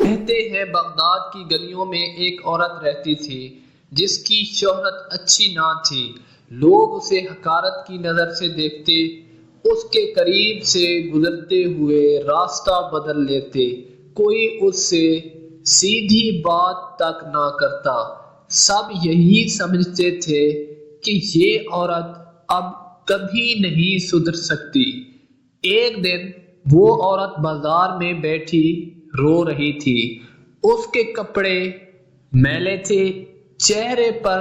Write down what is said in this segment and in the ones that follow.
کہتے ہیں بغداد کی گلیوں میں ایک عورت رہتی تھی جس کی شہرت اچھی نہ تھی۔ لوگ اسے حقارت کی نظر سے دیکھتے، اس کے قریب سے گزرتے ہوئے راستہ بدل لیتے، کوئی اس سے سیدھی بات تک نہ کرتا۔ سب یہی سمجھتے تھے کہ یہ عورت اب کبھی نہیں سدھر سکتی۔ ایک دن وہ عورت بازار میں بیٹھی رو رہی تھی۔ اس کے کپڑے میلے تھے، چہرے پر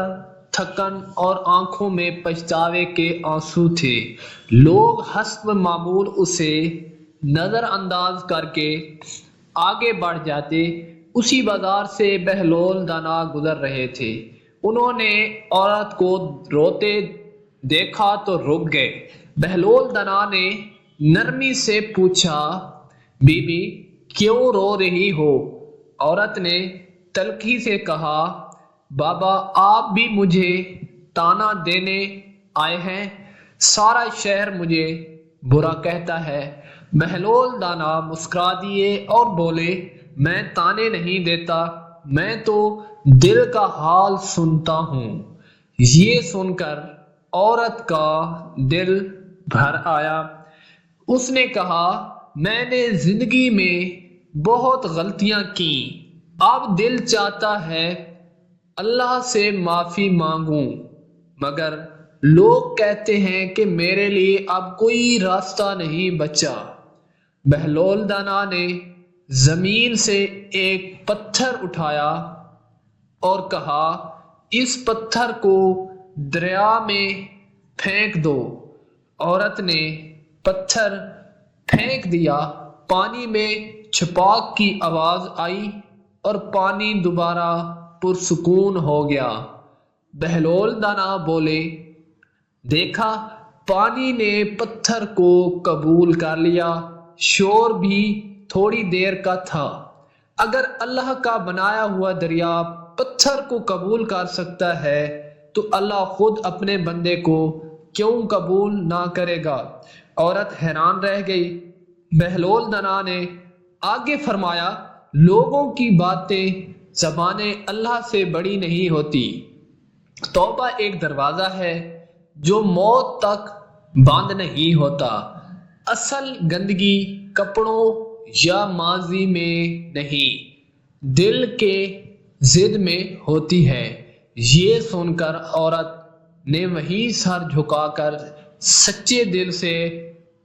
تھکن اور آنکھوں میں پچھتاوے کے آنسو تھے۔ لوگ حسب معمول اسے نظر انداز کر کے آگے بڑھ جاتے۔ اسی بازار سے بہلول دانا گزر رہے تھے۔ انہوں نے عورت کو روتے دیکھا تو رک گئے۔ بہلول دانا نے نرمی سے پوچھا، بی بی کیوں رو رہی ہو؟ عورت نے تلخی سے کہا، بابا آپ بھی مجھے تانا دینے آئے ہیں، سارا شہر مجھے برا کہتا ہے۔ بہلول دانا مسکرا دیے اور بولے، میں تانے نہیں دیتا، میں تو دل کا حال سنتا ہوں۔ یہ سن کر عورت کا دل بھر آیا۔ اس نے کہا، میں نے زندگی میں بہت غلطیاں کی، اب دل چاہتا ہے اللہ سے معافی مانگوں، مگر لوگ کہتے ہیں کہ میرے لیے اب کوئی راستہ نہیں بچا۔ بہلول دانا نے زمین سے ایک پتھر اٹھایا اور کہا، اس پتھر کو دریا میں پھینک دو۔ عورت نے پتھر پھینک دیا، پانی میں چھپاک کی آواز آئی اور پانی دوبارہ پرسکون ہو گیا۔ بہلول دانا بولے، دیکھا پانی نے پتھر کو قبول کر لیا، شور بھی تھوڑی دیر کا تھا۔ اگر اللہ کا بنایا ہوا دریا پتھر کو قبول کر سکتا ہے تو اللہ خود اپنے بندے کو کیوں قبول نہ کرے گا؟ عورت حیران رہ گئی۔ بہلول دانا نے آگے فرمایا، لوگوں کی باتیں زبانیں اللہ سے بڑی نہیں ہوتی۔ توبہ ایک دروازہ ہے جو موت تک بند نہیں ہوتا۔ اصل گندگی کپڑوں یا ماضی میں نہیں، دل کے ضد میں ہوتی ہے۔ یہ سن کر عورت نے وہیں سر جھکا کر سچے دل سے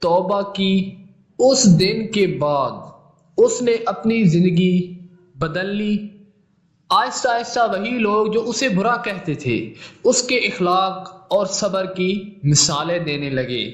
توبہ کی۔ اس دن کے بعد اس نے اپنی زندگی بدل لی۔ آہستہ آہستہ وہی لوگ جو اسے برا کہتے تھے اس کے اخلاق اور صبر کی مثالیں دینے لگے۔